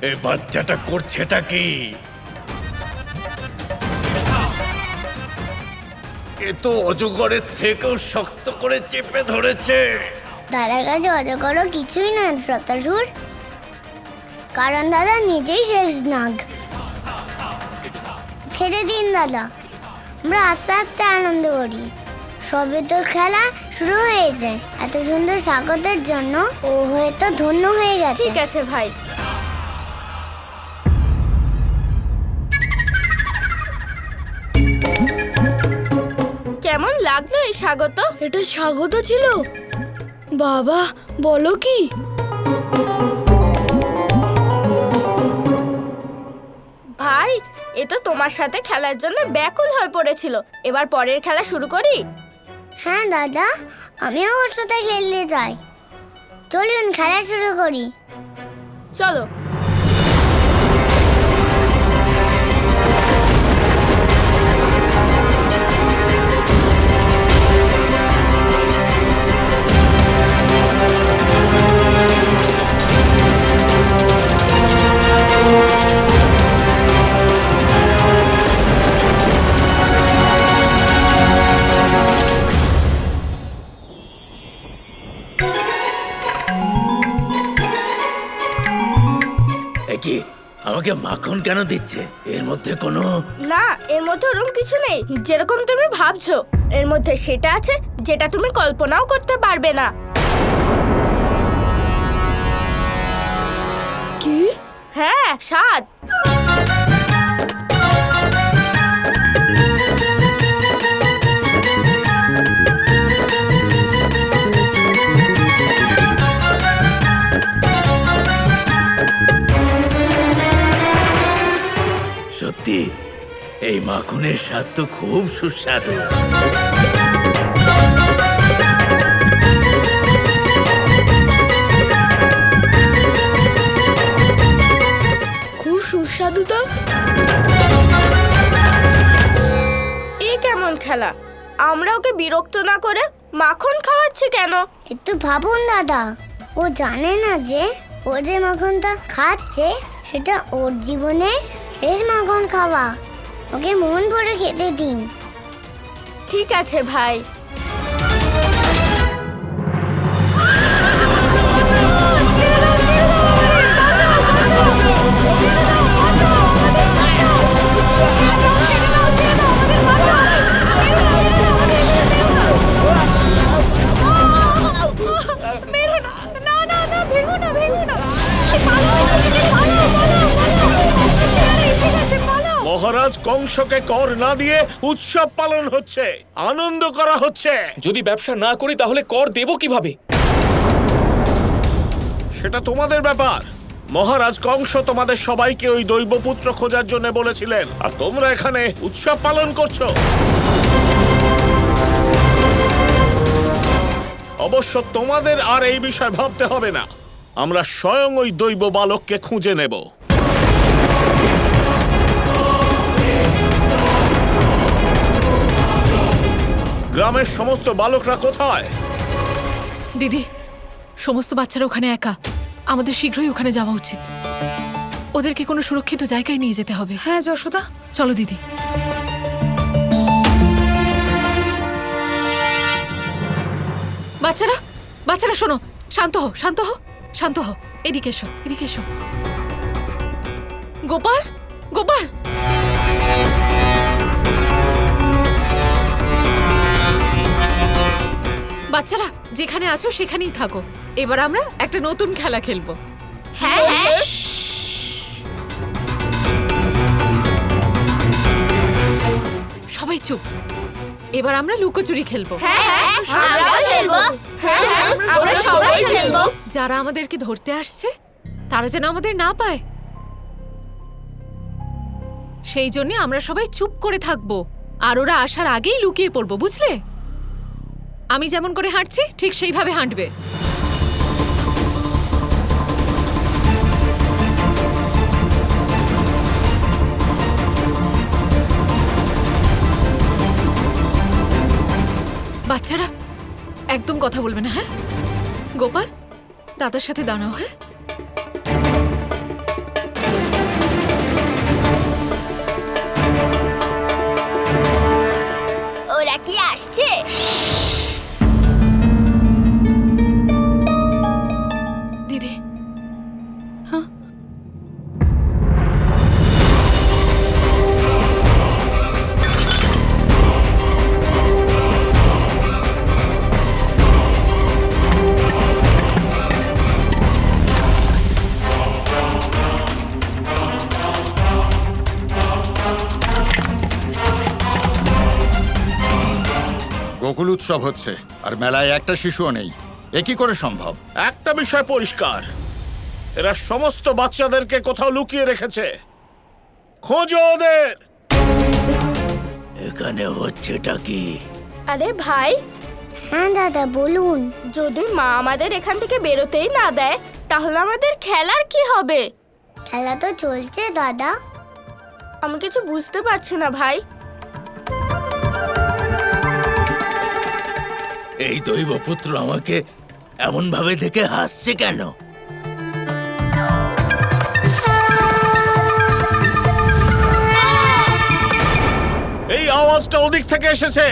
এই বাচ্চাটা করছেটা কি? এ তো অজগরের থেকেও শক্ত করে চেপে ধরেছে। দাদার কাছে অজগরও কিছুই না শ্রদ্ধাসুর, কারণ দাদা নিজেই শেষ নাগ। ছেড়ে দিন দাদা, আমরা আস্তে আস্তে আনন্দ করি। সবে তোর খেলা শুরু হয়েছে। এত সুন্দর স্বাগতের জন্য ও হয়তো ধন্য হয়ে গেছে। ঠিক আছে ভাই। কেমন লাগলো এই স্বাগত? এটা স্বাগত ছিল? বাবা বলো কি? ভাই, এ তো তোমার সাথে খেলার জন্য ব্যাকুল হয়ে পড়েছিল। এবার পরের খেলা শুরু করি। হ্যাঁ দাদা, আমিও ওর সাথে খেলতে চাই। চলুন খেলা শুরু করি। চলো। কি আমাকে মাখন কেন দিচ্ছে? এর মধ্যে কোনো না, এর মধ্যে ওরকম কিছু নেই যেরকম তুমি ভাবছো। এর মধ্যে সেটা আছে যেটা তুমি কল্পনাও করতে পারবে না। কি? হ্যাঁ, স্বাদ। সত্যি এই মাখনের স্বাদ তো খুব সুস্বাদু। খুব সুস্বাদু তো। এ কেমন খেলা? আমরা ওকে বিরক্ত না করে মাখন খাওয়াচ্ছি কেন? একটু ভাবুন দাদা, ও জানে না যে ও যে মাখনটা খাচ্ছে সেটা ওর জীবনের শেষ মাখন খাওয়া। ওকে মন ভরে খেতে দিন। ঠিক আছে ভাই। মহারাজ কংসকে কর না দিয়ে উৎসব পালন হচ্ছে, আনন্দ করা হচ্ছে। যদি ব্যবসা না করি তাহলে কর দেব কিভাবে? সেটা তোমাদের ব্যাপার। মহারাজ কংস তোমাদের সবাইকে ওই দৈবপুত্র খোঁজার জন্য বলেছিলেন, আর তোমরা এখানে উৎসব পালন করছো। অবশ্য তোমাদের আর এই বিষয় ভাবতে হবে না। আমরা স্বয়ং ওই দৈব বালককে খুঁজে নেব। গ্রামের সমস্ত বালকরা কোথায়? দিদি, সমস্ত বাচ্চারা ওখানে একা। আমাদের শীঘ্রই ওখানে যাওয়া উচিত। ওদেরকে কোনো সুরক্ষিত জায়গায় নিয়ে যেতে হবে। হ্যাঁ যশোদা, চলো দিদি। বাচ্চারা বাচ্চারা শোনো, শান্ত হও, শান্ত হও, শান্ত হও। এদিকে এসো, এদিকে এসো। গোপাল, গোপাল, বাচ্চারা যেখানে আছো সেখানেই থাকো। এবার আমরা একটা নতুন খেলা খেলবো। হ্যাঁ হ্যাঁ। সবাই চুপ। এবার আমরা লুকোচুরি খেলবো। হ্যাঁ হ্যাঁ, আমরাও খেলবো। হ্যাঁ হ্যাঁ, আমরা সবাই খেলবো। যারা আমাদেরকে ধরতে আসছে তারা যেন আমাদের না পায়, সেই জন্য আমরা সবাই চুপ করে থাকবো। আর ওরা আসার আগেই লুকিয়ে পড়বো, বুঝলে? আমি যেমন করে হাঁটছি ঠিক সেইভাবে হাঁটবে। বাচ্চারা একদম কথা বলবে না, হ্যাঁ? গোপাল, দাদার সাথে দাঁড়াও। হ্যাঁ, গোকুল উৎসব হচ্ছে আর মেলায় একটা শিশুও নেই, এ কি করে সম্ভব? একটা বিষয় পরিষ্কার, এরা সমস্ত বাচ্চাদেরকে কোথাও লুকিয়ে রেখেছে। খোঁজো ওদের। এখানে হচ্ছেটা কি? আরে ভাই, হ্যাঁ দাদা বলুন। যদি মা আমাদের এখান থেকে বেরোতেই না দেয় তাহলে আমাদের খেলার কি হবে? খেলা তো চলছে দাদা। আমি কিছু বুঝতে পারছি না ভাই। এই দৈবপুত্র আমাকে এমন ভাবে দেখে হাসছে কেন? এই আওয়াজটা ওদিক থেকে এসেছে।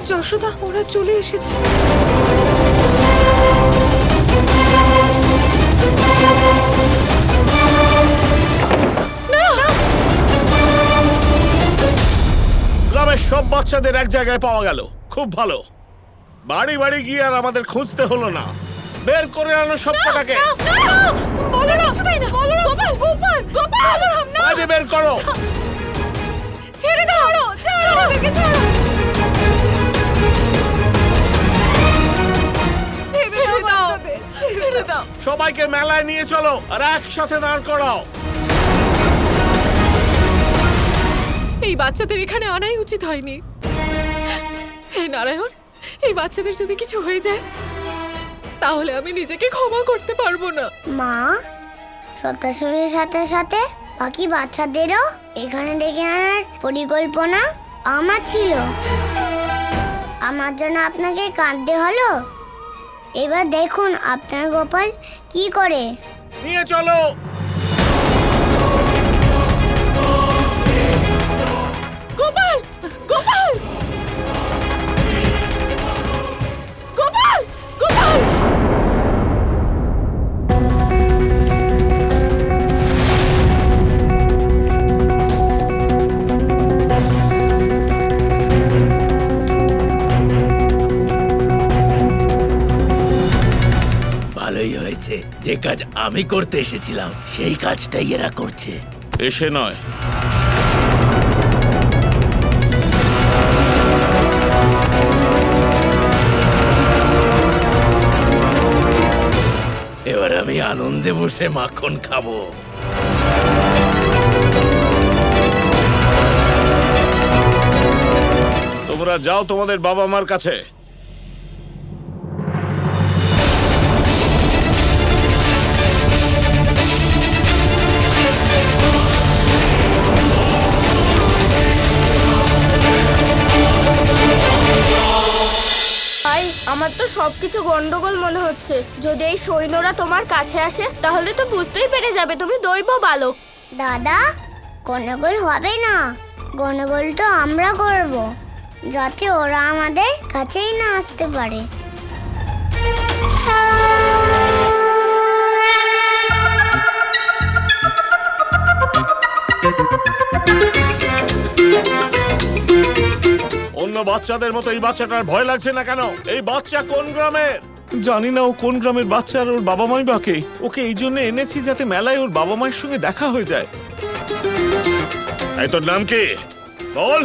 যশোদা, ওরা চলে এসেছে। গ্রামের সব বাচ্চাদের এক জায়গায় পাওয়া গেল, খুব ভালো। বাড়ি বাড়ি গিয়ে আর আমাদের খুঁজতে হলো না। বের করে আনো সব কটাকে। বাইরে বের করো। ছেড়ে দাও, ছাড়ো ওদেরকে, ছাড়ো। ছেড়ে দাও। সবাইকে মেলায় নিয়ে চলো আর একসাথে দাঁড় করাও। এই বাচ্চাদের এখানে আনাই উচিত হয়নি। হে নারায়ণ, এই বাচ্চাদের যদি কিছু হয়ে যায় তাহলে আমি নিজেকে ক্ষমা করতে পারবো না। মা, সপ্তাশুরের সাথে সাথে বাকি বাচ্চাদেরও এখানে ডেকে আনার পরিকল্পনা আমার ছিল। আমার জন্য আপনাকে কাঁদতে হলো। এবার দেখুন আপনার গোপাল কি করে। নিয়ে চলো। গোপাল, গোপাল, গোপাল, গোপাল। ভালোই হয়েছে, যে কাজ আমি করতে এসেছিলাম সেই কাজটাই এরা করছে। এসে নয়, এবার আমি আনন্দে বসে মাখন খাবো। তোমরা যাও তোমাদের বাবা মার কাছে। ভাই, আমার তো সবকিছু গন্ডগোল মনে হচ্ছে। যদি এই সৈন্যরা তোমার কাছে আসে তাহলে তো বুঝতেই পেরে যাবে তুমি দৈব বালক। দাদা, গন্ডগোল হবে না। গন্ডগোল তো আমরা করব, যাতে ওরা আমাদের কাছেই না আসতে পারে। অন্য বাচ্চাদের মতো এই বাচ্চাটার ভয় লাগছে না কেন? এই বাচ্চা কোন গ্রামের? জানি না ও কোন গ্রামের বাচ্চা আর ওর বাবা মাই বাকে। ওকে এই জন্য এনেছি যাতে মেলায় ওর বাবা মায়ের সঙ্গে দেখা হয়ে যায়। এই তোর নাম কি বল?